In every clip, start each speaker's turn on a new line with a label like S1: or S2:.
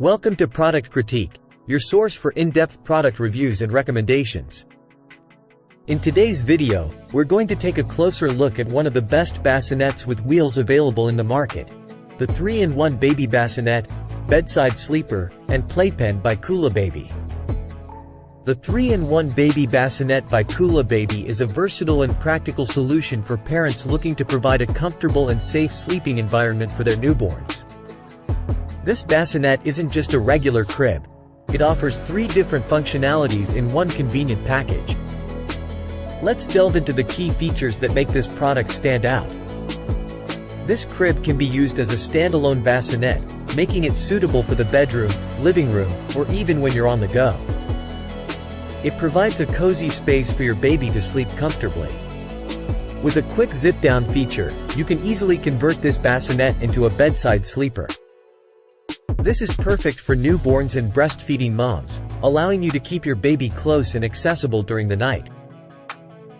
S1: Welcome to Product Critique, your source for in-depth product reviews and recommendations. In today's video, we're going to take a closer look at one of the best bassinets with wheels available in the market, the 3-in-1 Baby Bassinet, Bedside Sleeper, and Playpen by Kula Baby. The 3-in-1 Baby Bassinet by Kula Baby is a versatile and practical solution for parents looking to provide a comfortable and safe sleeping environment for their newborns. This bassinet isn't just a regular crib. It offers 3 different functionalities in one convenient package. Let's delve into the key features that make this product stand out. This crib can be used as a standalone bassinet, making it suitable for the bedroom, living room, or even when you're on the go. It provides a cozy space for your baby to sleep comfortably. With a quick zip-down feature, you can easily convert this bassinet into a bedside sleeper. This is perfect for newborns and breastfeeding moms, allowing you to keep your baby close and accessible during the night.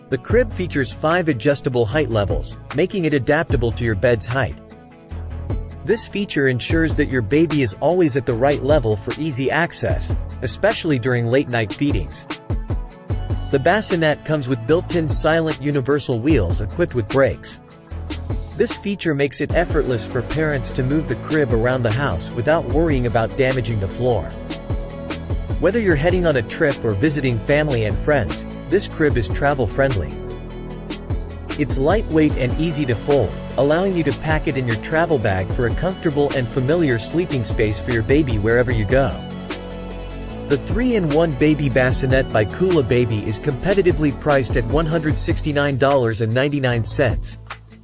S1: The crib features 5 adjustable height levels, making it adaptable to your bed's height. This feature ensures that your baby is always at the right level for easy access, especially during late-night feedings. The bassinet comes with built-in silent universal wheels equipped with brakes. This feature makes it effortless for parents to move the crib around the house without worrying about damaging the floor. Whether you're heading on a trip or visiting family and friends, this crib is travel-friendly. It's lightweight and easy to fold, allowing you to pack it in your travel bag for a comfortable and familiar sleeping space for your baby wherever you go. The 3-in-1 Baby Bassinet by Kula Baby is competitively priced at $169.99,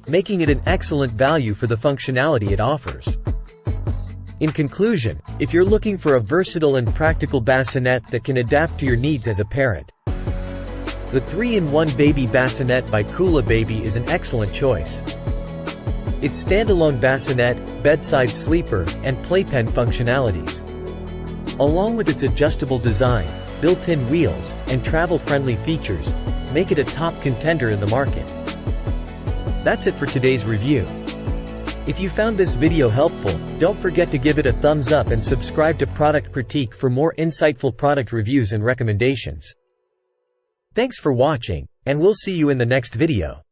S1: making it an excellent value for the functionality it offers. In conclusion, if you're looking for a versatile and practical bassinet that can adapt to your needs as a parent, the 3-in-1 Baby Bassinet by Kula Baby is an excellent choice. Its standalone bassinet, bedside sleeper, and playpen functionalities, along with its adjustable design, built-in wheels, and travel-friendly features, make it a top contender in the market. That's it for today's review. If you found this video helpful, don't forget to give it a thumbs up and subscribe to Product Critique for more insightful product reviews and recommendations. Thanks for watching, and we'll see you in the next video.